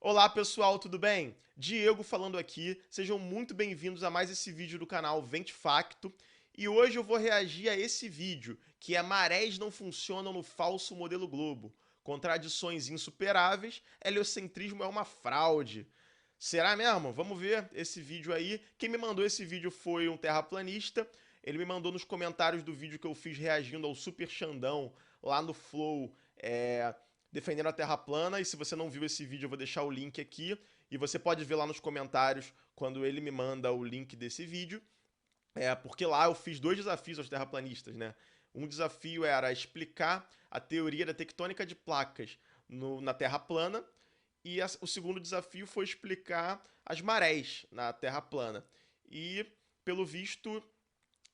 Olá pessoal, tudo bem? Diego falando aqui, sejam muito bem-vindos a mais esse vídeo do canal Vente Facto. E hoje eu vou reagir a esse vídeo, que é Marés não funcionam no falso modelo Globo. Contradições insuperáveis, heliocentrismo é uma fraude. Será mesmo? Vamos ver esse vídeo aí. Quem me mandou esse vídeo foi um terraplanista. Ele me mandou nos comentários do vídeo que eu fiz reagindo ao Super Xandão lá no Flow, defendendo a Terra plana. E se você não viu esse vídeo, eu vou deixar o link aqui. E você pode ver lá nos comentários quando ele me manda o link desse vídeo. Porque lá eu fiz dois desafios aos terraplanistas, né? Um desafio era explicar a teoria da tectônica de placas na Terra plana. E o segundo desafio foi explicar as marés na Terra plana. E, pelo visto,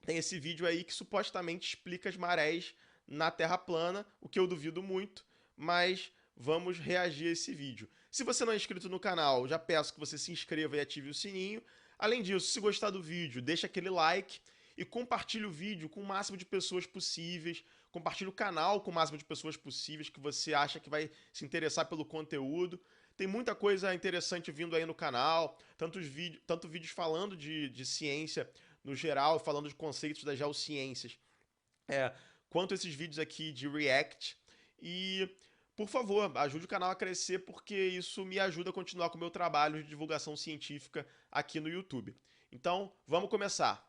tem esse vídeo aí que supostamente explica as marés na Terra plana, o que eu duvido muito, mas vamos reagir a esse vídeo. Se você não é inscrito no canal, já peço que você se inscreva e ative o sininho. Além disso, se gostar do vídeo, deixa aquele like e compartilhe o vídeo com o máximo de pessoas possíveis. Compartilhe o canal com o máximo de pessoas possíveis que você acha que vai se interessar pelo conteúdo. Tem muita coisa interessante vindo aí no canal, tanto vídeos falando de ciência no geral, falando de conceitos das geociências, é, quanto esses vídeos aqui de React. E, por favor, ajude o canal a crescer, porque isso me ajuda a continuar com o meu trabalho de divulgação científica aqui no YouTube. Então, vamos começar.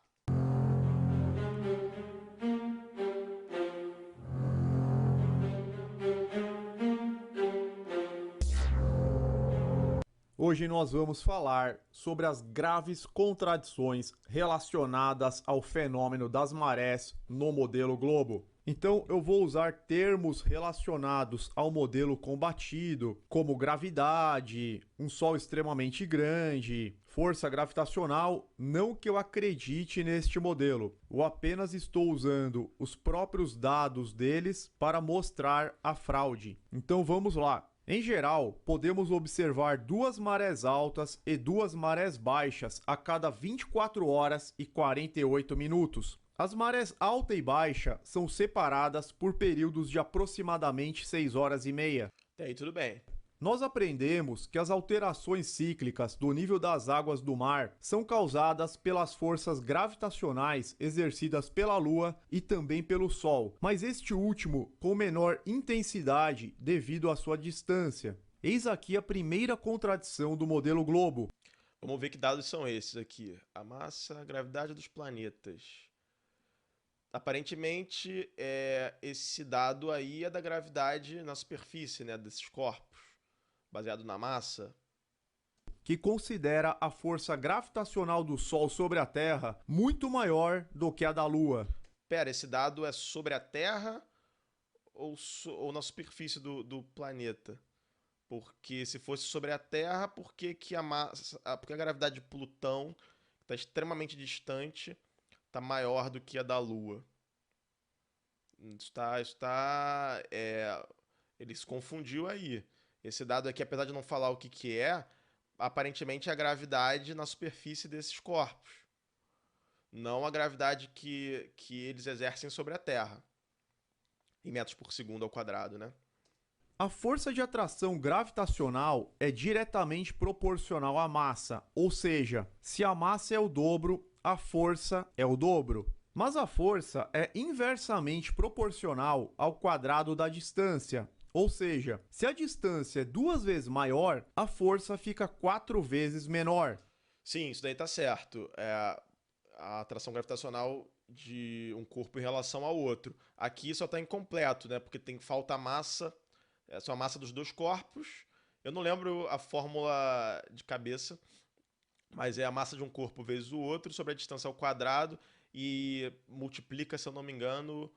Hoje nós vamos falar sobre as graves contradições relacionadas ao fenômeno das marés no modelo Globo. Então eu vou usar termos relacionados ao modelo combatido, como gravidade, um Sol extremamente grande, força gravitacional, não que eu acredite neste modelo. Eu apenas estou usando os próprios dados deles para mostrar a fraude. Então vamos lá. Em geral, podemos observar duas marés altas e duas marés baixas a cada 24 horas e 48 minutos. As marés alta e baixa são separadas por períodos de aproximadamente 6 horas e meia. Até aí tudo bem. Nós aprendemos que as alterações cíclicas do nível das águas do mar são causadas pelas forças gravitacionais exercidas pela Lua e também pelo Sol, mas este último com menor intensidade devido à sua distância. Eis aqui a primeira contradição do modelo Globo. Vamos ver que dados são esses aqui. A massa, a gravidade dos planetas. Aparentemente, esse dado aí é da gravidade na superfície, né, desses corpos, baseado na massa. Que considera a força gravitacional do Sol sobre a Terra muito maior do que a da Lua. Pera, esse dado é sobre a Terra ou na superfície do planeta? Porque se fosse sobre a Terra, porque a gravidade de Plutão, que está extremamente distante, está maior do que a da Lua? Ele se confundiu aí. Esse dado aqui, apesar de não falar o que que é, aparentemente é a gravidade na superfície desses corpos, não a gravidade que eles exercem sobre a Terra, em metros por segundo ao quadrado, né? A força de atração gravitacional é diretamente proporcional à massa, ou seja, se a massa é o dobro, a força é o dobro. Mas a força é inversamente proporcional ao quadrado da distância, ou seja, se a distância é 2 vezes maior, a força fica 4 vezes menor. Sim, isso daí tá certo. A atração gravitacional de um corpo em relação ao outro. Aqui só tá incompleto, né? Porque falta a massa, só a massa dos dois corpos. Eu não lembro a fórmula de cabeça, mas é a massa de um corpo vezes o outro sobre a distância ao quadrado e multiplica, se eu não me engano.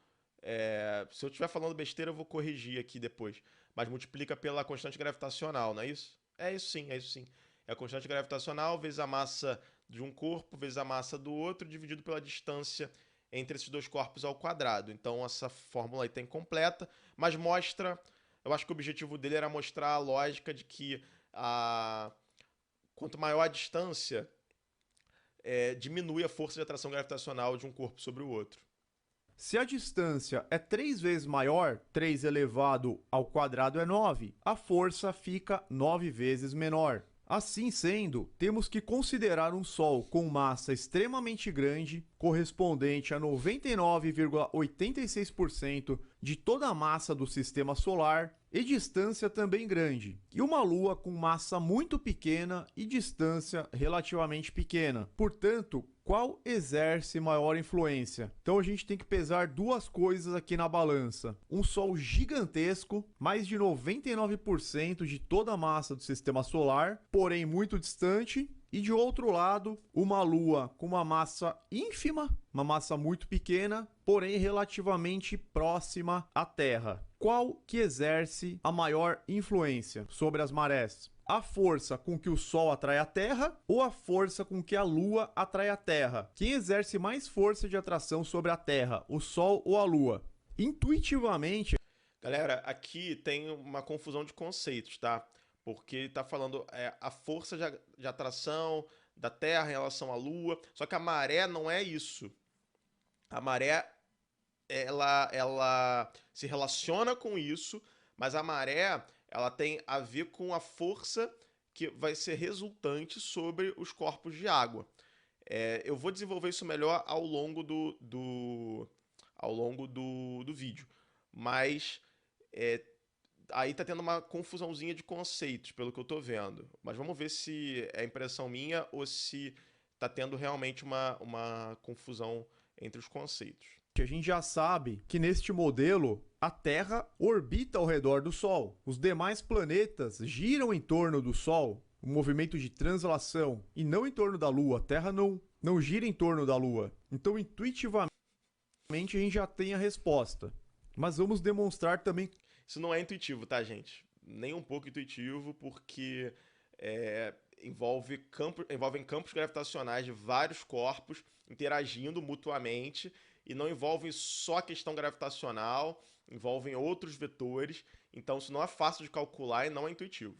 Se eu estiver falando besteira, eu vou corrigir aqui depois. Mas multiplica pela constante gravitacional, não é isso? É isso sim, é isso sim. É a constante gravitacional vezes a massa de um corpo vezes a massa do outro, dividido pela distância entre esses dois corpos ao quadrado. Então essa fórmula aí está incompleta, mas mostra. Eu acho que o objetivo dele era mostrar a lógica de que quanto maior a distância, diminui a força de atração gravitacional de um corpo sobre o outro. Se a distância é 3 vezes maior, 3 elevado ao quadrado é 9, a força fica 9 vezes menor. Assim sendo, temos que considerar um Sol com massa extremamente grande, correspondente a 99,86% de toda a massa do Sistema Solar, e distância também grande, e uma Lua com massa muito pequena e distância relativamente pequena. Portanto, qual exerce maior influência? Então a gente tem que pesar duas coisas aqui na balança. Um Sol gigantesco, mais de 99% de toda a massa do Sistema Solar, porém muito distante, e de outro lado, uma Lua com uma massa ínfima, uma massa muito pequena, porém relativamente próxima à Terra. Qual que exerce a maior influência sobre as marés? A força com que o Sol atrai a Terra ou a força com que a Lua atrai a Terra? Quem exerce mais força de atração sobre a Terra, o Sol ou a Lua? Intuitivamente... Galera, aqui tem uma confusão de conceitos, tá? Porque tá falando a força de atração da Terra em relação à Lua, só que a maré não é isso. A maré, ela se relaciona com isso, mas a maré, ela tem a ver com a força que vai ser resultante sobre os corpos de água. Eu vou desenvolver isso melhor ao longo do vídeo, mas aí tá tendo uma confusãozinha de conceitos, pelo que eu tô vendo. Mas vamos ver se é impressão minha ou se tá tendo realmente uma confusão entre os conceitos. A gente já sabe que neste modelo a Terra orbita ao redor do Sol. Os demais planetas giram em torno do Sol, o movimento de translação, e não em torno da Lua. A Terra não gira em torno da Lua. Então, intuitivamente, a gente já tem a resposta. Mas vamos demonstrar também... Isso não é intuitivo, tá, gente? Nem um pouco intuitivo, porque envolvem campos gravitacionais de vários corpos interagindo mutuamente e não envolvem só a questão gravitacional, envolvem outros vetores. Então, isso não é fácil de calcular e não é intuitivo.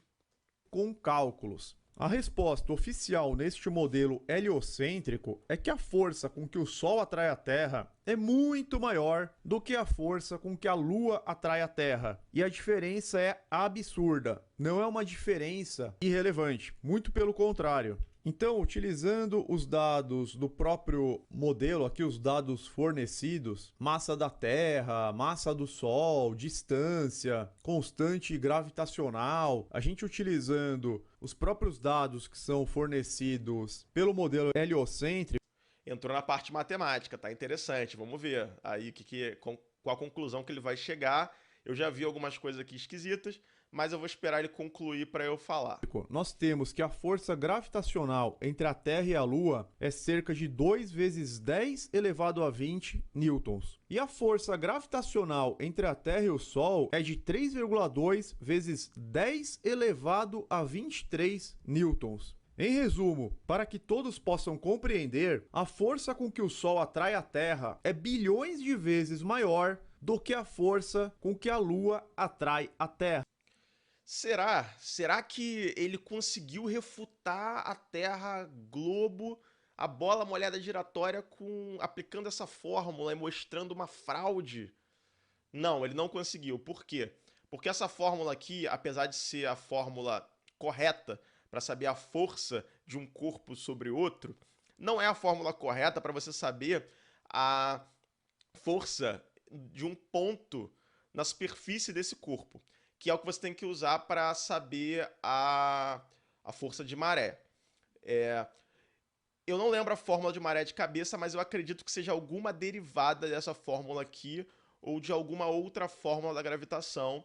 Com cálculos. A resposta oficial neste modelo heliocêntrico é que a força com que o Sol atrai a Terra é muito maior do que a força com que a Lua atrai a Terra. E a diferença é absurda. Não é uma diferença irrelevante, muito pelo contrário. Então, utilizando os dados do próprio modelo, aqui os dados fornecidos, massa da Terra, massa do Sol, distância, constante gravitacional, a gente utilizando os próprios dados que são fornecidos pelo modelo heliocêntrico. Entrou na parte matemática, tá interessante, vamos ver aí qual a conclusão que ele vai chegar. Eu já vi algumas coisas aqui esquisitas, mas eu vou esperar ele concluir para eu falar. Nós temos que a força gravitacional entre a Terra e a Lua é cerca de 2 vezes 10 elevado a 20 newtons. E a força gravitacional entre a Terra e o Sol é de 3,2 vezes 10 elevado a 23 newtons. Em resumo, para que todos possam compreender, a força com que o Sol atrai a Terra é bilhões de vezes maior do que a força com que a Lua atrai a Terra. Será que ele conseguiu refutar a Terra globo, a bola molhada giratória, aplicando essa fórmula e mostrando uma fraude? Não, ele não conseguiu. Por quê? Porque essa fórmula aqui, apesar de ser a fórmula correta para saber a força de um corpo sobre outro, não é a fórmula correta para você saber a força de um ponto na superfície desse corpo, que é o que você tem que usar para saber a força de maré. Eu não lembro a fórmula de maré de cabeça, mas eu acredito que seja alguma derivada dessa fórmula aqui, ou de alguma outra fórmula da gravitação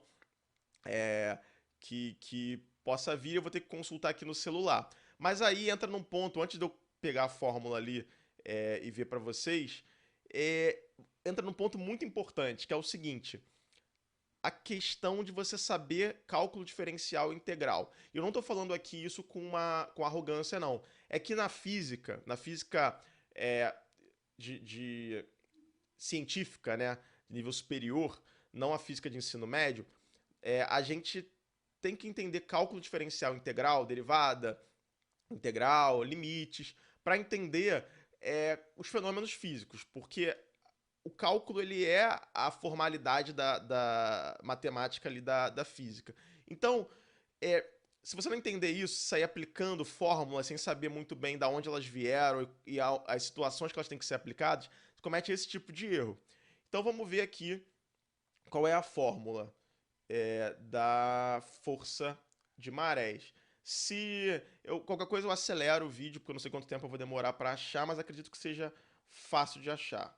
que possa vir. Eu vou ter que consultar aqui no celular. Mas aí entra num ponto, antes de eu pegar a fórmula ali e ver para vocês, entra num ponto muito importante, que é o seguinte: a questão de você saber cálculo diferencial integral. Eu não estou falando aqui isso com arrogância, não. É que na física de científica, né, de nível superior, não a física de ensino médio, a gente tem que entender cálculo diferencial integral, derivada, integral, limites, para entender os fenômenos físicos, porque o cálculo ele é a formalidade da matemática ali da física. Então, é, se você não entender isso, sair aplicando fórmulas sem saber muito bem de onde elas vieram e as situações que elas têm que ser aplicadas, você comete esse tipo de erro. Então vamos ver aqui qual é a fórmula da força de marés. Qualquer coisa eu acelero o vídeo, porque eu não sei quanto tempo eu vou demorar para achar, mas acredito que seja fácil de achar.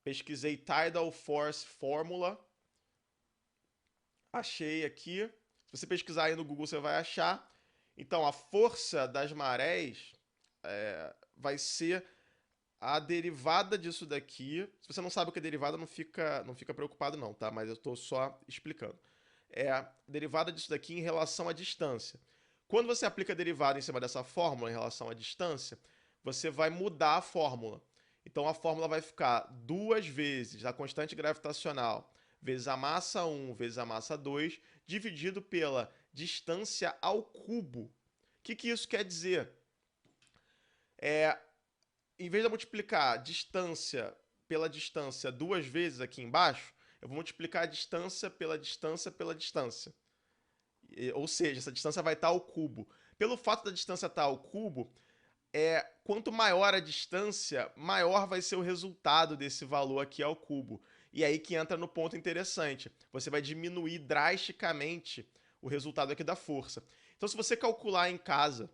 Pesquisei Tidal Force Fórmula. Achei aqui. Se você pesquisar aí no Google, você vai achar. Então, a força das marés vai ser a derivada disso daqui. Se você não sabe o que é derivada, não fica preocupado não, tá? Mas eu estou só explicando. É a derivada disso daqui em relação à distância. Quando você aplica a derivada em cima dessa fórmula em relação à distância, você vai mudar a fórmula. Então a fórmula vai ficar 2 vezes a constante gravitacional vezes a massa 1 vezes a massa 2 dividido pela distância ao cubo. O que isso quer dizer? Em vez de eu multiplicar distância pela distância 2 vezes aqui embaixo, eu vou multiplicar a distância pela distância pela distância. Ou seja, essa distância vai estar ao cubo. Pelo fato da distância estar ao cubo, quanto maior a distância, maior vai ser o resultado desse valor aqui ao cubo. E aí que entra no ponto interessante. Você vai diminuir drasticamente o resultado aqui da força. Então, se você calcular em casa,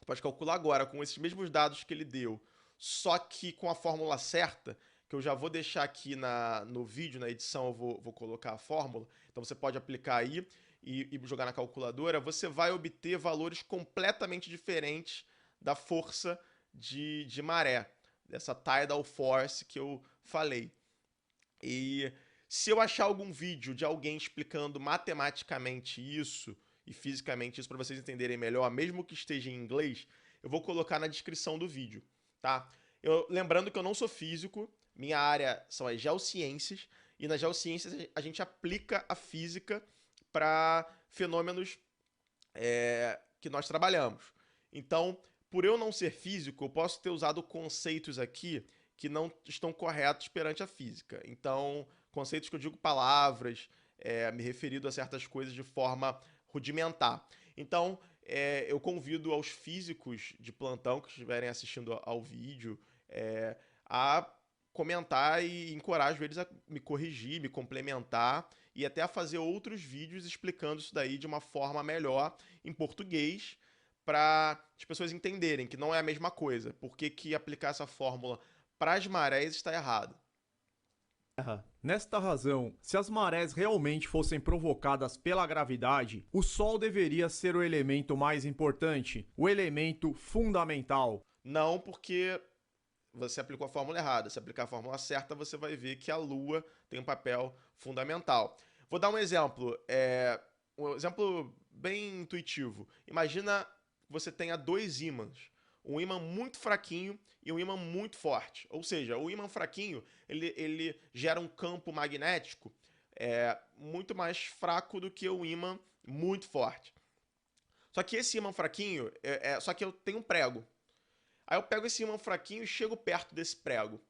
pode calcular agora com esses mesmos dados que ele deu, só que com a fórmula certa, que eu já vou deixar aqui no vídeo, na edição eu vou colocar a fórmula, então você pode aplicar aí e jogar na calculadora, você vai obter valores completamente diferentes da força de maré, dessa tidal force que eu falei. E se eu achar algum vídeo de alguém explicando matematicamente isso e fisicamente isso para vocês entenderem melhor, mesmo que esteja em inglês, eu vou colocar na descrição do vídeo, tá? Lembrando que eu não sou físico, minha área são as geociências, e nas geociências a gente aplica a física para fenômenos que nós trabalhamos. Então, por eu não ser físico, eu posso ter usado conceitos aqui que não estão corretos perante a física. Então, conceitos que eu digo palavras, me referido a certas coisas de forma rudimentar. Então, eu convido aos físicos de plantão que estiverem assistindo ao vídeo a comentar e encorajo eles a me corrigir, me complementar e até a fazer outros vídeos explicando isso daí de uma forma melhor em português para as pessoas entenderem que não é a mesma coisa. Por que aplicar essa fórmula para as marés está errado? Nesta razão, se as marés realmente fossem provocadas pela gravidade, o Sol deveria ser o elemento mais importante, o elemento fundamental. Não, porque você aplicou a fórmula errada. Se aplicar a fórmula certa, você vai ver que a Lua tem um papel fundamental. Vou dar um exemplo bem intuitivo. Imagina que você tenha 2 ímãs. Um ímã muito fraquinho e um ímã muito forte. Ou seja, o ímã fraquinho ele gera um campo magnético muito mais fraco do que o ímã muito forte. Só que esse ímã fraquinho, só que eu tenho um prego. Aí eu pego esse ímã fraquinho e chego perto desse prego.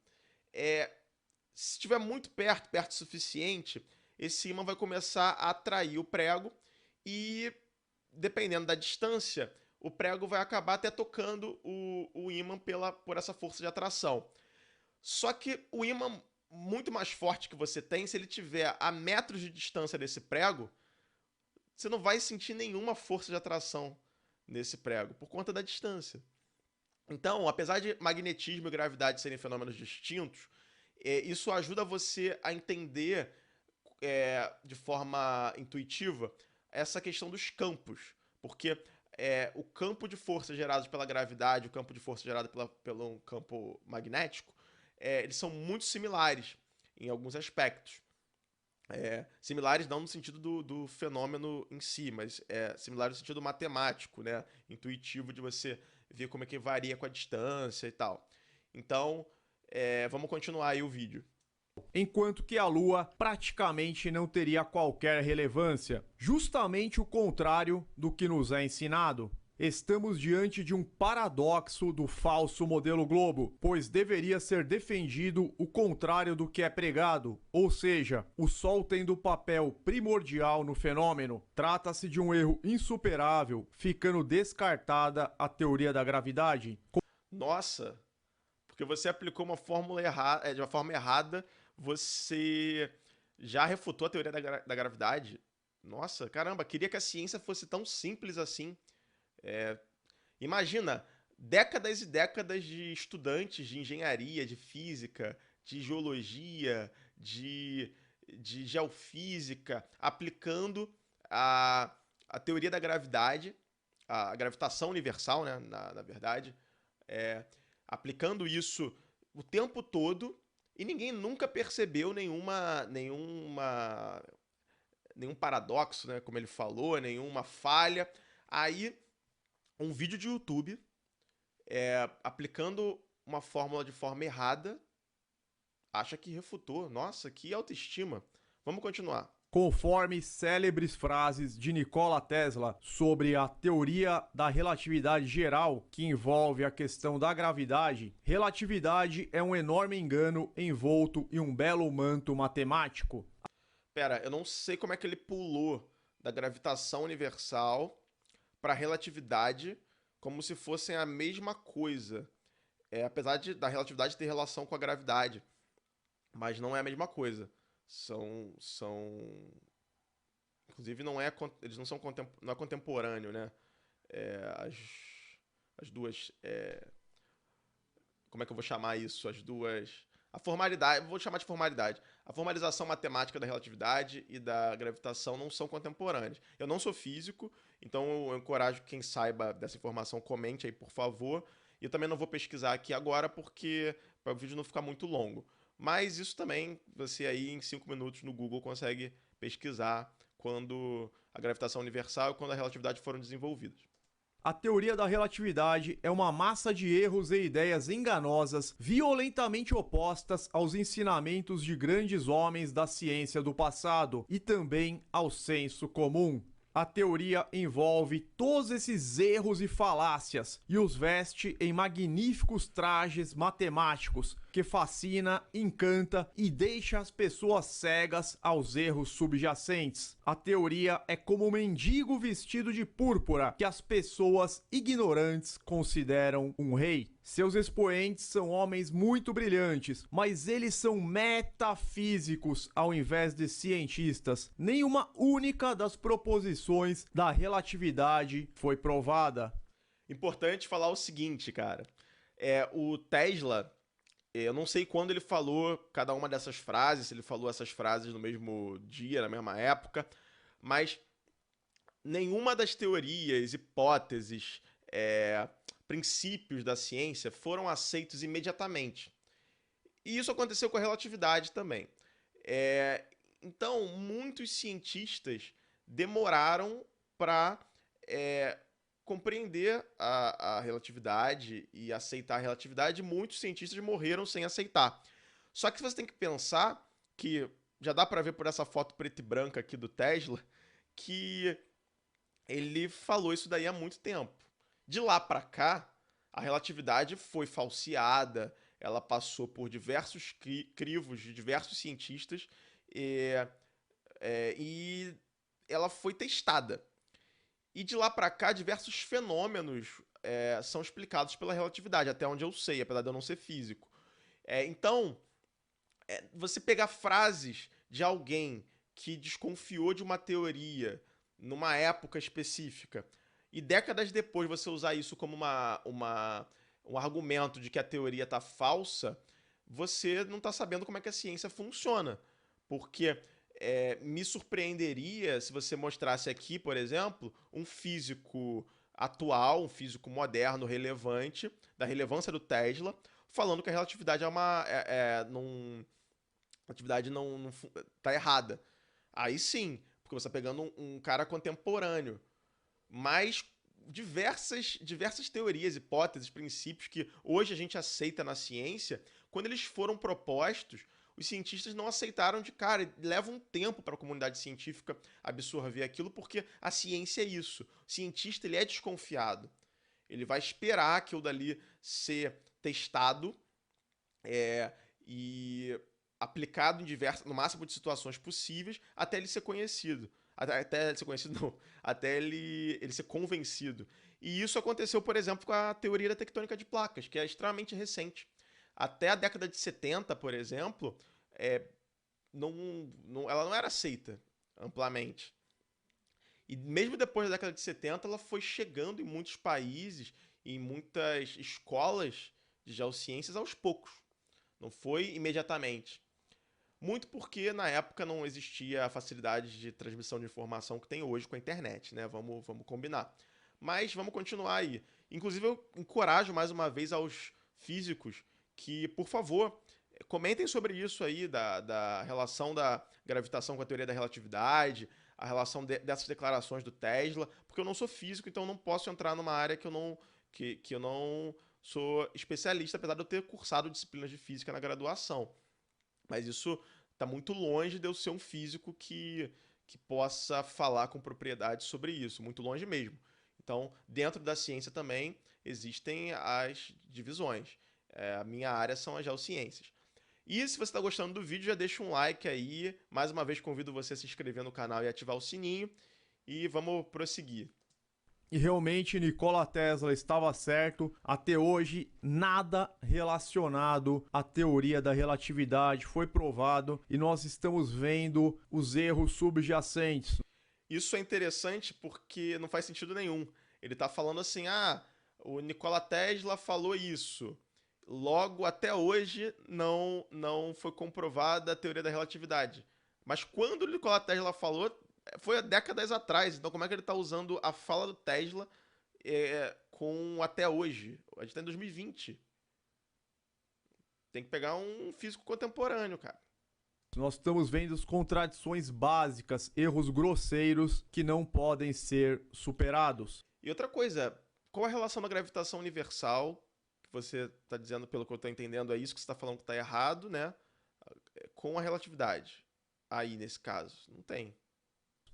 Se estiver muito perto o suficiente, esse ímã vai começar a atrair o prego e, dependendo da distância, o prego vai acabar até tocando o ímã por essa força de atração. Só que o ímã muito mais forte que você tem, se ele tiver a metros de distância desse prego, você não vai sentir nenhuma força de atração nesse prego, por conta da distância. Então, apesar de magnetismo e gravidade serem fenômenos distintos, isso ajuda você a entender de forma intuitiva essa questão dos campos. Porque o campo de força gerado pela gravidade, o campo de força gerado pelo campo magnético, eles são muito similares em alguns aspectos. Similares não no sentido do fenômeno em si, mas similares no sentido matemático, né? Intuitivo de você ver como é que varia com a distância e tal. Então, vamos continuar aí o vídeo. Enquanto que a Lua praticamente não teria qualquer relevância, justamente o contrário do que nos é ensinado. Estamos diante de um paradoxo do falso modelo globo, pois deveria ser defendido o contrário do que é pregado, ou seja, o Sol tendo papel primordial no fenômeno. Trata-se de um erro insuperável, ficando descartada a teoria da gravidade. Nossa, porque você aplicou uma fórmula errada, de uma forma errada, você já refutou a teoria da gravidade. Nossa, caramba, queria que a ciência fosse tão simples assim. É, imagina, décadas e décadas de estudantes de engenharia, de física, de geologia, de geofísica, aplicando a, a teoria da gravidade, a gravitação universal, né, na verdade, é, aplicando isso o tempo todo e ninguém nunca percebeu nenhum paradoxo, né, como ele falou, nenhuma falha. Aí um vídeo de YouTube aplicando uma fórmula de forma errada, acha que refutou. Nossa, que autoestima. Vamos continuar. Conforme célebres frases de Nikola Tesla sobre a teoria da relatividade geral, que envolve a questão da gravidade, relatividade é um enorme engano envolto em um belo manto matemático. Pera, eu não sei como é que ele pulou da gravitação universal para relatividade como se fossem a mesma coisa. Apesar da relatividade ter relação com a gravidade, mas não é a mesma coisa. São inclusive eles não são não é contemporâneo, né? As duas, como é que eu vou chamar isso? As duas, a formalidade, vou chamar de formalidade. A formalização matemática da relatividade e da gravitação não são contemporâneas. Eu não sou físico, então eu encorajo quem saiba dessa informação, comente aí, por favor. E eu também não vou pesquisar aqui agora porque para o vídeo não ficar muito longo. Mas isso também, você aí em 5 minutos no Google consegue pesquisar quando a gravitação universal e quando a relatividade foram desenvolvidas. A teoria da relatividade é uma massa de erros e ideias enganosas, violentamente opostas aos ensinamentos de grandes homens da ciência do passado e também ao senso comum. A teoria envolve todos esses erros e falácias e os veste em magníficos trajes matemáticos que fascina, encanta e deixa as pessoas cegas aos erros subjacentes. A teoria é como um mendigo vestido de púrpura que as pessoas ignorantes consideram um rei. Seus expoentes são homens muito brilhantes, mas eles são metafísicos ao invés de cientistas. Nenhuma única das proposições da relatividade foi provada. Importante falar o seguinte, cara. O Tesla, eu não sei quando ele falou cada uma dessas frases, se ele falou essas frases no mesmo dia, na mesma época, mas nenhuma das teorias, hipóteses, princípios da ciência foram aceitos imediatamente. E isso aconteceu com a relatividade também. Então, muitos cientistas demoraram para compreender a relatividade e aceitar a relatividade. Muitos cientistas morreram sem aceitar. Só que você tem que pensar que, já dá para ver por essa foto preta e branca aqui do Tesla, que ele falou isso daí há muito tempo. De lá para cá, a relatividade foi falseada, ela passou por diversos crivos de diversos cientistas e ela foi testada. E de lá para cá, diversos fenômenos são explicados pela relatividade, até onde eu sei, apesar de eu não ser físico. Então, você pegar frases de alguém que desconfiou de uma teoria numa época específica e décadas depois você usar isso como um argumento de que a teoria está falsa, você não está sabendo como é que a ciência funciona. Porque me surpreenderia se você mostrasse aqui, por exemplo, um físico atual, um físico moderno, relevante, da relevância do Tesla, falando que a relatividade a atividade não tá errada. Aí sim, porque você está pegando um cara contemporâneo. Mas diversas teorias, hipóteses, princípios que hoje a gente aceita na ciência, quando eles foram propostos, os cientistas não aceitaram de cara. Leva um tempo para a comunidade científica absorver aquilo, porque a ciência é isso. O cientista ele é desconfiado. Ele vai esperar aquilo dali ser testado e aplicado em no máximo de situações possíveis até ele ser conhecido. Até ele ser conhecido, não. Até ele ser convencido. E isso aconteceu, por exemplo, com a teoria da tectônica de placas, que é extremamente recente. Até a década de 70, por exemplo, ela não era aceita amplamente. E mesmo depois da década de 70, ela foi chegando em muitos países, em muitas escolas de geociências aos poucos. Não foi imediatamente. Muito porque na época não existia a facilidade de transmissão de informação que tem hoje com a internet, né? Vamos combinar. Mas vamos continuar aí. Inclusive, eu encorajo mais uma vez aos físicos que, por favor, comentem sobre isso aí, da relação da gravitação com a teoria da relatividade, a relação dessas declarações do Tesla, porque eu não sou físico, então eu não posso entrar numa área que eu não sou especialista, apesar de eu ter cursado disciplinas de física na graduação. Mas isso está muito longe de eu ser um físico que possa falar com propriedade sobre isso, muito longe mesmo. Então, dentro da ciência também existem as divisões. A minha área são as geociências. E se você está gostando do vídeo, já deixa um like aí. Mais uma vez, convido você a se inscrever no canal e ativar o sininho. E vamos prosseguir. E realmente Nikola Tesla estava certo. Até hoje, nada relacionado à teoria da relatividade foi provado e nós estamos vendo os erros subjacentes. Isso é interessante porque não faz sentido nenhum. Ele está falando assim, o Nikola Tesla falou isso. Logo, até hoje, não foi comprovada a teoria da relatividade. Mas quando o Nikola Tesla falou, foi há décadas atrás. Então, como é que ele está usando a fala do Tesla com até hoje? A gente está em 2020. Tem que pegar um físico contemporâneo, cara. Nós estamos vendo as contradições básicas, erros grosseiros que não podem ser superados. E outra coisa, qual a relação da gravitação universal, que você está dizendo, pelo que eu estou entendendo, é isso que você está falando que está errado, né? Com a relatividade. Aí, nesse caso, não tem.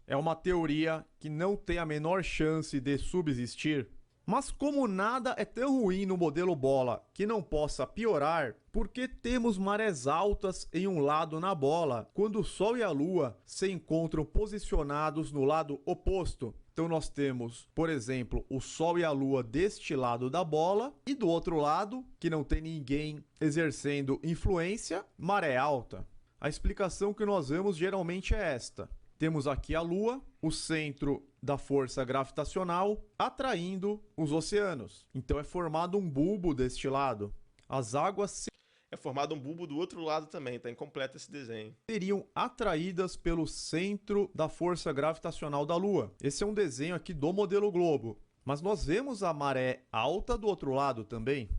É uma teoria que não tem a menor chance de subsistir. Mas como nada é tão ruim no modelo bola que não possa piorar, por que temos marés altas em um lado na bola, quando o Sol e a Lua se encontram posicionados no lado oposto? Então nós temos, por exemplo, o Sol e a Lua deste lado da bola e do outro lado, que não tem ninguém exercendo influência, maré alta. A explicação que nós vemos geralmente é esta. Temos aqui a Lua, o centro da força gravitacional, atraindo os oceanos. Então é formado um bulbo deste lado. As águas É formado um bulbo do outro lado também, está incompleto esse desenho. seriam atraídas pelo centro da força gravitacional da Lua. Esse é um desenho aqui do modelo globo. Mas nós vemos a maré alta do outro lado também.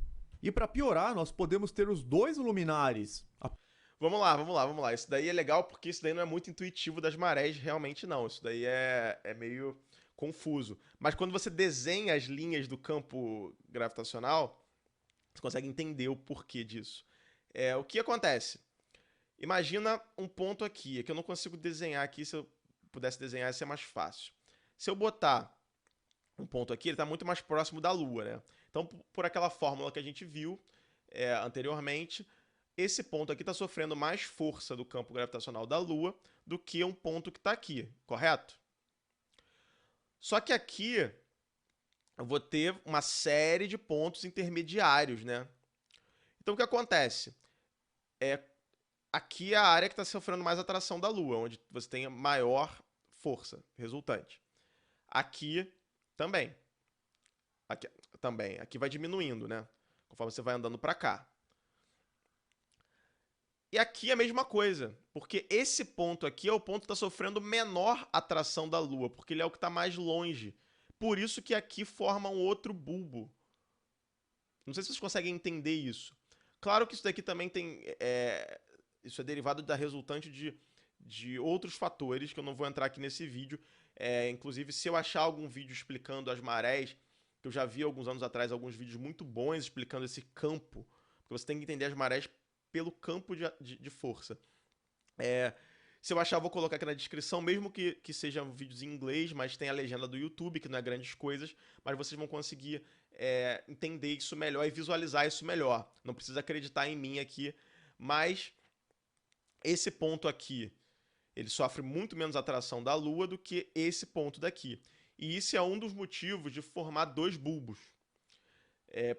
E para piorar, nós podemos ter os dois luminares. Vamos lá. Isso daí é legal porque isso daí não é muito intuitivo das marés, realmente não. Isso daí é meio confuso. Mas quando você desenha as linhas do campo gravitacional, você consegue entender o porquê disso. O que acontece? Imagina um ponto aqui, que eu não consigo desenhar aqui, se eu pudesse desenhar ia ser mais fácil. Se eu botar um ponto aqui, ele está muito mais próximo da Lua, né? Então, por aquela fórmula que a gente viu anteriormente, esse ponto aqui está sofrendo mais força do campo gravitacional da Lua do que um ponto que está aqui, correto? Só que aqui eu vou ter uma série de pontos intermediários, né? Então o que acontece? Aqui é a área que está sofrendo mais atração da Lua, onde você tem a maior força resultante. Aqui também. Aqui vai diminuindo, né? Conforme você vai andando para cá. E aqui é a mesma coisa, porque esse ponto aqui é o ponto que está sofrendo menor atração da Lua, porque ele é o que está mais longe. Por isso que aqui forma um outro bulbo. Não sei se vocês conseguem entender isso. Claro que isso daqui também tem... isso é derivado da resultante de outros fatores, que eu não vou entrar aqui nesse vídeo. Inclusive, se eu achar algum vídeo explicando as marés, que eu já vi alguns anos atrás, alguns vídeos muito bons explicando esse campo, porque você tem que entender as marés pelo campo de força. Se eu achar, eu vou colocar aqui na descrição, mesmo que sejam vídeos em inglês, mas tem a legenda do YouTube, que não é grandes coisas, mas vocês vão conseguir entender isso melhor e visualizar isso melhor. Não precisa acreditar em mim aqui, mas esse ponto aqui, ele sofre muito menos atração da Lua do que esse ponto daqui. E isso é um dos motivos de formar dois bulbos.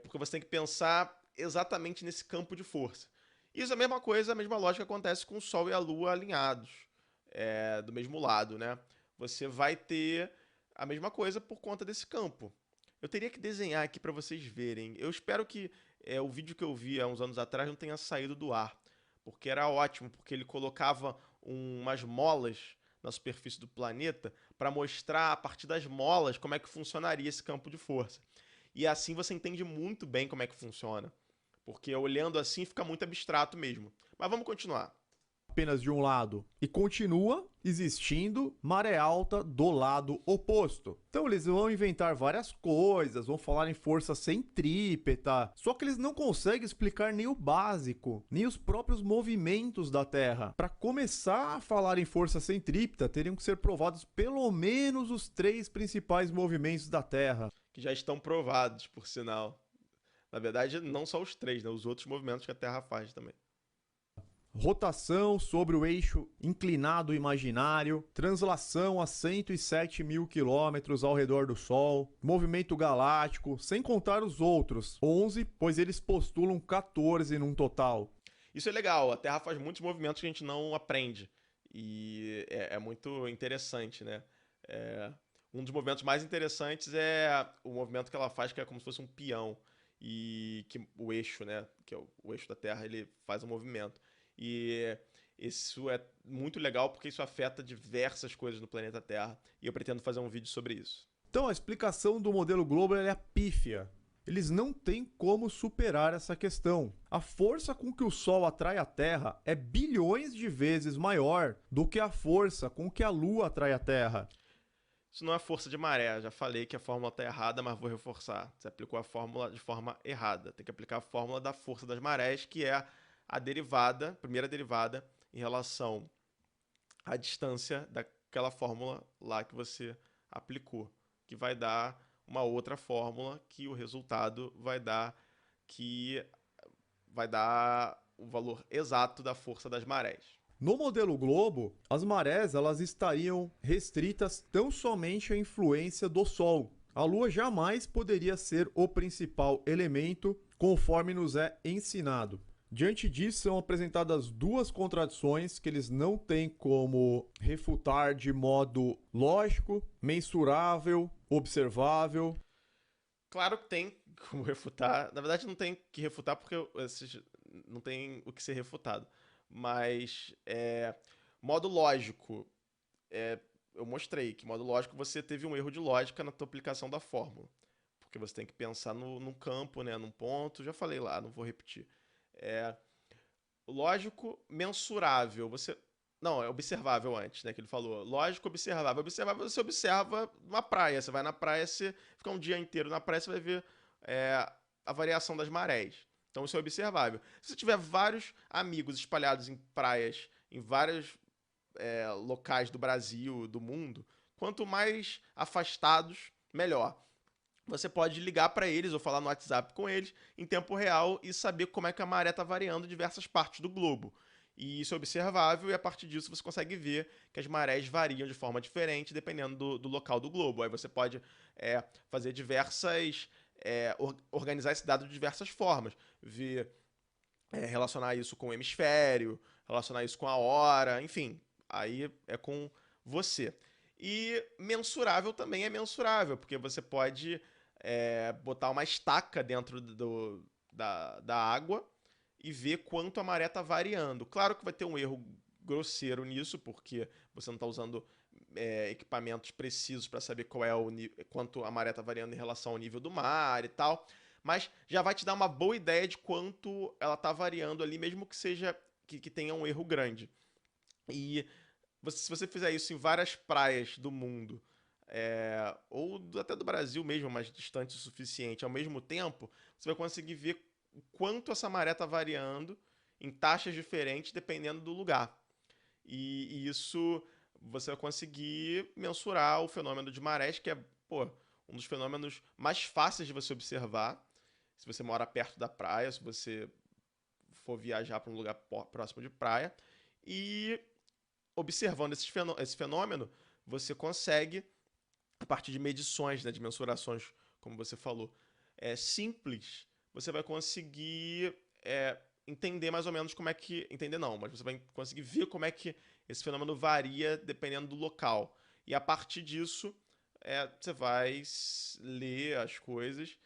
Porque você tem que pensar exatamente nesse campo de força. Isso é a mesma coisa, a mesma lógica acontece com o Sol e a Lua alinhados, do mesmo lado, né? Você vai ter a mesma coisa por conta desse campo. Eu teria que desenhar aqui para vocês verem. Eu espero que o vídeo que eu vi há uns anos atrás não tenha saído do ar, porque era ótimo, porque ele colocava umas molas na superfície do planeta para mostrar a partir das molas como é que funcionaria esse campo de força. E assim você entende muito bem como é que funciona. Porque olhando assim fica muito abstrato mesmo. Mas vamos continuar. Apenas de um lado. E continua existindo maré alta do lado oposto. Então eles vão inventar várias coisas, vão falar em força centrípeta, só que eles não conseguem explicar nem o básico, nem os próprios movimentos da Terra. Para começar a falar em força centrípeta, teriam que ser provados pelo menos os 3 principais movimentos da Terra. Que já estão provados, por sinal. Na verdade, não só os 3, né? Os outros movimentos que a Terra faz também. Rotação sobre o eixo inclinado imaginário, translação a 107 mil quilômetros ao redor do Sol, movimento galáctico, sem contar os outros, 11, pois eles postulam 14 num total. Isso é legal, a Terra faz muitos movimentos que a gente não aprende. E é muito interessante, né? Um dos movimentos mais interessantes é o movimento que ela faz, que é como se fosse um peão. E que o eixo, né? Que é o eixo da Terra, ele faz um movimento. E isso é muito legal porque isso afeta diversas coisas no planeta Terra. E eu pretendo fazer um vídeo sobre isso. Então a explicação do modelo Globo é pífia. Eles não têm como superar essa questão. A força com que o Sol atrai a Terra é bilhões de vezes maior do que a força com que a Lua atrai a Terra. Isso não é força de maré. Já falei que a fórmula está errada, mas vou reforçar. Você aplicou a fórmula de forma errada. Tem que aplicar a fórmula da força das marés, que é a derivada, primeira derivada, em relação à distância daquela fórmula lá que você aplicou, que vai dar uma outra fórmula que o resultado vai dar o valor exato da força das marés. No modelo Globo, as marés elas estariam restritas tão somente à influência do Sol. A Lua jamais poderia ser o principal elemento, conforme nos é ensinado. Diante disso, são apresentadas duas contradições que eles não têm como refutar de modo lógico, mensurável, observável. Claro que tem como refutar. Na verdade, não tem que refutar porque não tem o que ser refutado. Mas, modo lógico, eu mostrei que, modo lógico, você teve um erro de lógica na tua aplicação da fórmula. Porque você tem que pensar num campo, né, num ponto. Já falei lá, não vou repetir. Lógico, mensurável. Não, é observável antes, né? Que ele falou. Lógico, observável. Observável, você observa uma praia. Você vai na praia, você fica um dia inteiro na praia, você vai ver a variação das marés. Então isso é observável. Se você tiver vários amigos espalhados em praias, em vários locais do Brasil, do mundo, quanto mais afastados, melhor. Você pode ligar para eles ou falar no WhatsApp com eles em tempo real e saber como é que a maré está variando em diversas partes do globo. E isso é observável e a partir disso você consegue ver que as marés variam de forma diferente dependendo do local do globo. Aí você pode fazer organizar esse dado de diversas formas. Relacionar isso com o hemisfério, relacionar isso com a hora, enfim. Aí é com você. E mensurável também é mensurável, porque você pode botar uma estaca dentro da água e ver quanto a maré está variando. Claro que vai ter um erro grosseiro nisso, porque você não está usando equipamentos precisos para saber quanto a maré está variando em relação ao nível do mar e tal, mas já vai te dar uma boa ideia de quanto ela está variando ali, mesmo que seja que tenha um erro grande. E se você fizer isso em várias praias do mundo, ou até do Brasil mesmo, mas distante o suficiente, ao mesmo tempo, você vai conseguir ver o quanto essa maré está variando em taxas diferentes dependendo do lugar. E isso você vai conseguir mensurar o fenômeno de marés, que é, pô, um dos fenômenos mais fáceis de você observar. Se você mora perto da praia, se você for viajar para um lugar próximo de praia. E observando esse fenômeno, você consegue, a partir de medições, né, de mensurações, como você falou, simples, você vai conseguir entender mais ou menos como é que. Entender não, mas você vai conseguir ver como é que esse fenômeno varia dependendo do local. E a partir disso, você vai ler as coisas.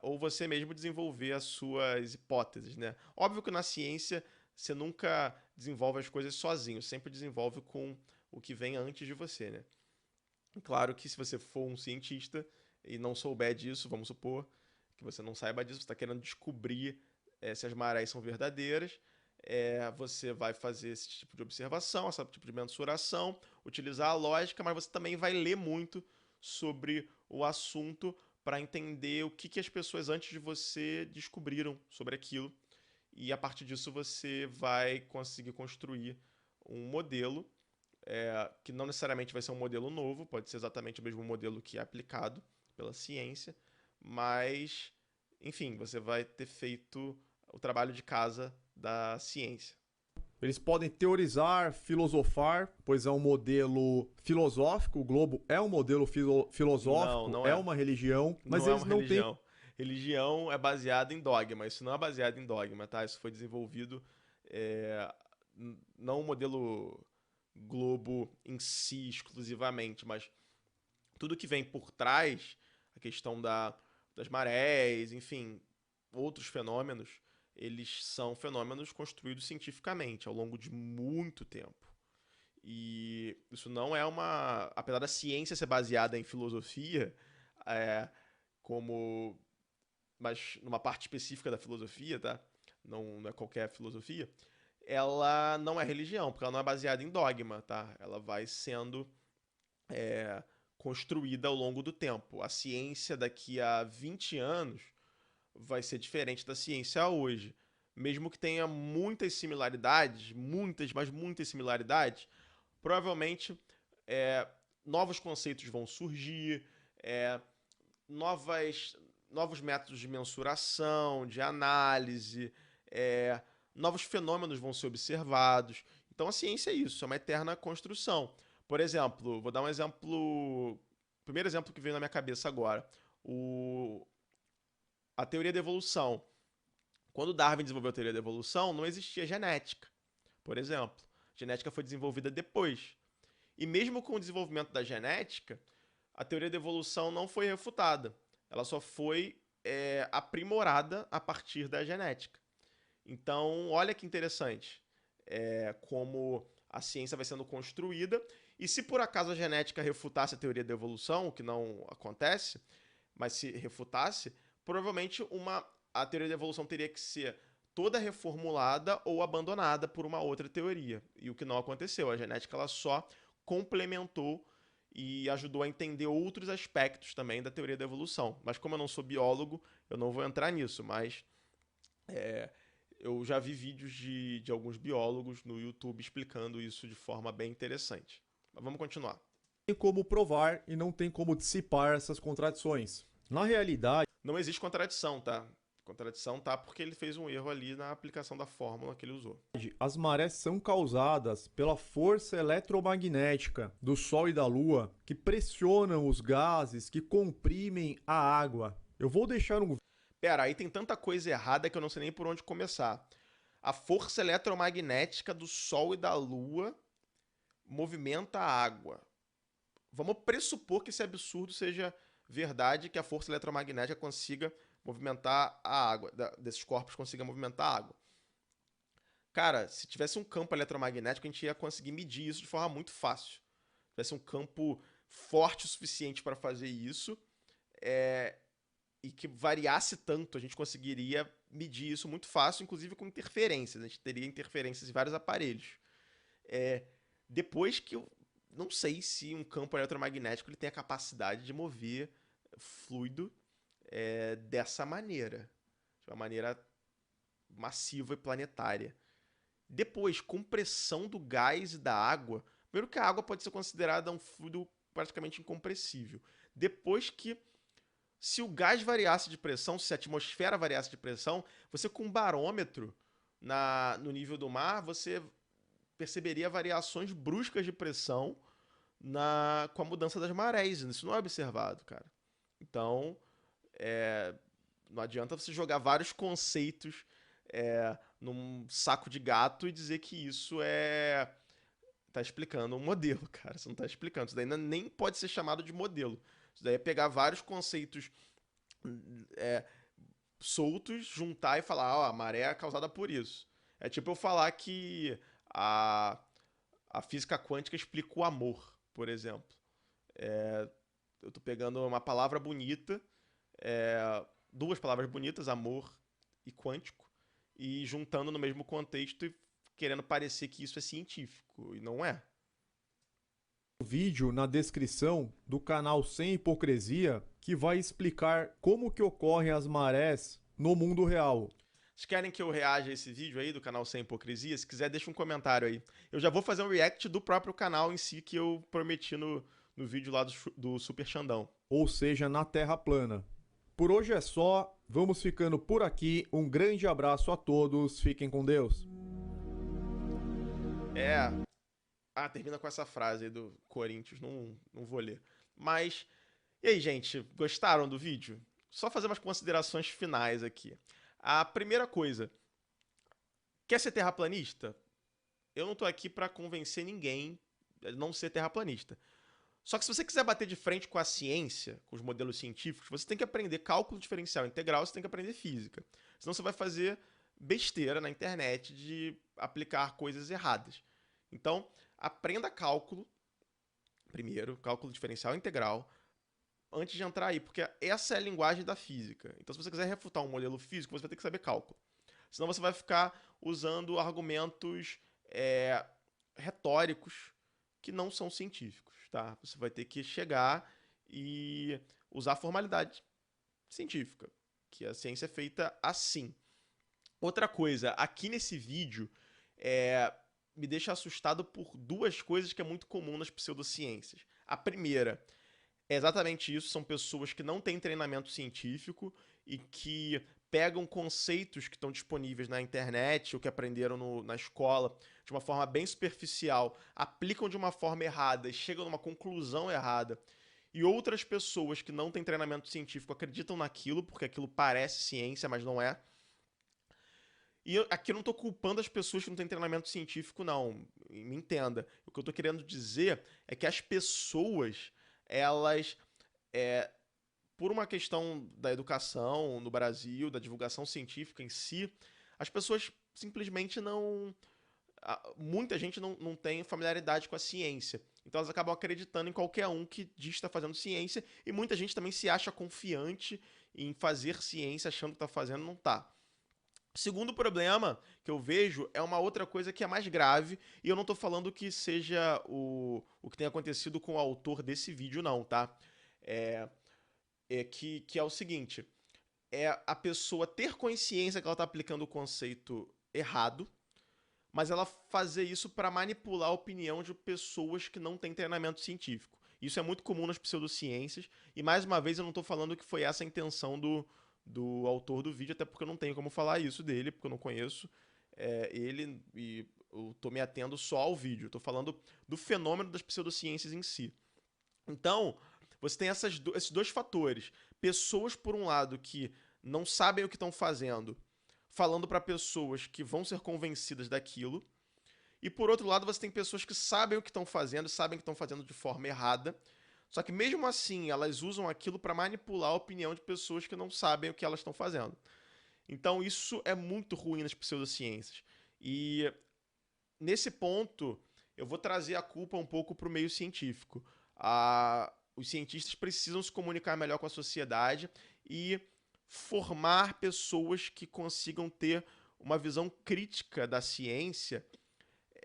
Ou você mesmo desenvolver as suas hipóteses, né? Óbvio que na ciência você nunca desenvolve as coisas sozinho, sempre desenvolve com o que vem antes de você, né? Claro que se você for um cientista e não souber disso, vamos supor que você não saiba disso, você está querendo descobrir se as marés são verdadeiras, você vai fazer esse tipo de observação, esse tipo de mensuração, utilizar a lógica, mas você também vai ler muito sobre o assunto para entender o que as pessoas antes de você descobriram sobre aquilo. E a partir disso você vai conseguir construir um modelo que não necessariamente vai ser um modelo novo, pode ser exatamente o mesmo modelo que é aplicado pela ciência, mas, enfim, você vai ter feito o trabalho de casa da ciência. Eles podem teorizar, filosofar, pois é um modelo filosófico, o globo é um modelo Não, filosófico, não é é. uma religião, mas Não é eles uma não têm. religião. Religião é baseada em dogma. Isso não é baseado em dogma, tá? Isso foi desenvolvido é, não o modelo globo em si exclusivamente, mas tudo que vem por trás, a questão das marés, enfim, outros fenômenos, eles são fenômenos construídos cientificamente ao longo de muito tempo. E isso não é uma. Apesar da ciência ser baseada em filosofia, é, como. Mas numa parte específica da filosofia, tá? Não é qualquer filosofia. Ela não é religião, porque ela não é baseada em dogma, tá? Ela vai sendo é, construída ao longo do tempo. A ciência daqui a 20 anos vai ser diferente da ciência hoje. Mesmo que tenha muitas similaridades, muitas, mas muitas similaridades, provavelmente é, novos conceitos vão surgir, é, novas, novos métodos de mensuração, de análise, novos fenômenos vão ser observados. Então a ciência é isso, é uma eterna construção. Por exemplo, vou dar um exemplo. Primeiro exemplo que veio na minha cabeça agora. O, a teoria da evolução. Quando Darwin desenvolveu a teoria da evolução, não existia genética, por exemplo. A genética foi desenvolvida depois. E mesmo com o desenvolvimento da genética, a teoria da evolução não foi refutada. Ela só foi aprimorada a partir da genética. Então, olha que interessante como a ciência vai sendo construída. E se por acaso a genética refutasse a teoria da evolução, o que não acontece, mas se refutasse, provavelmente a teoria da evolução teria que ser toda reformulada ou abandonada por uma outra teoria. E o que não aconteceu. A genética ela só complementou e ajudou a entender outros aspectos também da teoria da evolução. Mas como eu não sou biólogo, eu não vou entrar nisso, mas eu já vi vídeos de alguns biólogos no YouTube explicando isso de forma bem interessante. Mas vamos continuar. Tem como provar e não tem como dissipar essas contradições. Na realidade, não existe contradição, tá? Contradição tá porque ele fez um erro ali na aplicação da fórmula que ele usou. as marés são causadas pela força eletromagnética do Sol e da Lua que pressionam os gases que comprimem a água. Eu vou deixar um. Pera, aí tem tanta coisa errada que eu não sei nem por onde começar. A força eletromagnética do Sol e da Lua movimenta a água. Vamos pressupor que esse absurdo seja verdade, que a força eletromagnética consiga movimentar a água, desses corpos consiga movimentar a água. Cara, se tivesse um campo eletromagnético, a gente ia conseguir medir isso de forma muito fácil. Se tivesse um campo forte o suficiente para fazer isso, e que variasse tanto, a gente conseguiria medir isso muito fácil, inclusive com interferências. A gente teria interferências em vários aparelhos. Depois que eu não sei se um campo eletromagnético ele tem a capacidade de mover fluido dessa maneira. De uma maneira massiva e planetária. Depois, compressão do gás e da água. Primeiro que a água pode ser considerada um fluido praticamente incompressível. Depois que, se o gás variasse de pressão, se a atmosfera variasse de pressão, você com um barômetro no nível do mar, você perceberia variações bruscas de pressão com a mudança das marés. Isso não é observado, cara. Então, não adianta você jogar vários conceitos num saco de gato e dizer que isso tá explicando um modelo, cara. Isso não tá explicando. Isso daí nem pode ser chamado de modelo. Isso daí é pegar vários conceitos soltos, juntar e falar, ó, a maré é causada por isso. É tipo eu falar que a física quântica explica o amor, por exemplo. Eu tô pegando uma palavra bonita, duas palavras bonitas, amor e quântico, e juntando no mesmo contexto e querendo parecer que isso é científico, e não é. Vídeo na descrição do canal Sem Hipocrisia que vai explicar como que ocorrem as marés no mundo real. Vocês querem que eu reaja a esse vídeo aí do canal Sem Hipocrisia? Se quiser, deixa um comentário aí. Eu já vou fazer um react do próprio canal em si que eu prometi no vídeo lá do Super Xandão. Ou seja, na Terra plana. Por hoje é só, vamos ficando por aqui. Um grande abraço a todos, fiquem com Deus. Termina com essa frase aí do Corinthians, não vou ler. Mas, e aí, gente, gostaram do vídeo? Só fazer umas considerações finais aqui. A primeira coisa, quer ser terraplanista? Eu não tô aqui pra convencer ninguém a não ser terraplanista. Só que se você quiser bater de frente com a ciência, com os modelos científicos, você tem que aprender cálculo diferencial integral, você tem que aprender física. Senão você vai fazer besteira na internet de aplicar coisas erradas. Então, aprenda cálculo, primeiro, cálculo diferencial integral, antes de entrar aí, porque essa é a linguagem da física. Então, se você quiser refutar um modelo físico, você vai ter que saber cálculo. Senão você vai ficar usando argumentos retóricos que não são científicos, tá? Você vai ter que chegar e usar a formalidade científica, que a ciência é feita assim. Outra coisa, aqui nesse vídeo, me deixa assustado por duas coisas que é muito comum nas pseudociências. A primeira é exatamente isso, são pessoas que não têm treinamento científico e que pegam conceitos que estão disponíveis na internet ou que aprenderam na escola de uma forma bem superficial, aplicam de uma forma errada e chegam numa conclusão errada. E outras pessoas que não têm treinamento científico acreditam naquilo porque aquilo parece ciência, mas não é. E aqui eu não estou culpando as pessoas que não têm treinamento científico, não. Me entenda. O que eu estou querendo dizer é que as pessoas, elas, por uma questão da educação no Brasil, da divulgação científica em si, as pessoas simplesmente não... Muita gente não tem familiaridade com a ciência. Então elas acabam acreditando em qualquer um que diz que está fazendo ciência, e muita gente também se acha confiante em fazer ciência achando que está fazendo, não está. Segundo problema que eu vejo é uma outra coisa que é mais grave, e eu não tô falando que seja o que tem acontecido com o autor desse vídeo, não, tá? Que é o seguinte, a pessoa ter consciência que ela tá aplicando o conceito errado, mas ela fazer isso para manipular a opinião de pessoas que não têm treinamento científico. Isso é muito comum nas pseudociências, e mais uma vez eu não tô falando que foi essa a intenção do autor do vídeo, até porque eu não tenho como falar isso dele, porque eu não conheço ele e eu tô me atendo só ao vídeo. Eu tô falando do fenômeno das pseudociências em si. Então, você tem esses dois fatores. Pessoas, por um lado, que não sabem o que estão fazendo, falando para pessoas que vão ser convencidas daquilo. E, por outro lado, você tem pessoas que sabem o que estão fazendo, sabem que estão fazendo de forma errada, só que mesmo assim, elas usam aquilo para manipular a opinião de pessoas que não sabem o que elas estão fazendo. Então isso é muito ruim nas pseudociências. E nesse ponto, eu vou trazer a culpa um pouco para o meio científico. Os cientistas precisam se comunicar melhor com a sociedade e formar pessoas que consigam ter uma visão crítica da ciência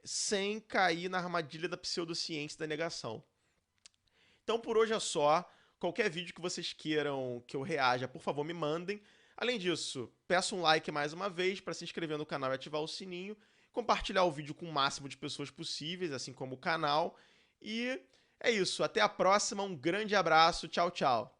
sem cair na armadilha da pseudociência e da negação. Então por hoje é só. Qualquer vídeo que vocês queiram que eu reaja, por favor, me mandem. Além disso, peço um like mais uma vez para se inscrever no canal e ativar o sininho, compartilhar o vídeo com o máximo de pessoas possíveis, assim como o canal. E é isso, até a próxima, um grande abraço, tchau, tchau.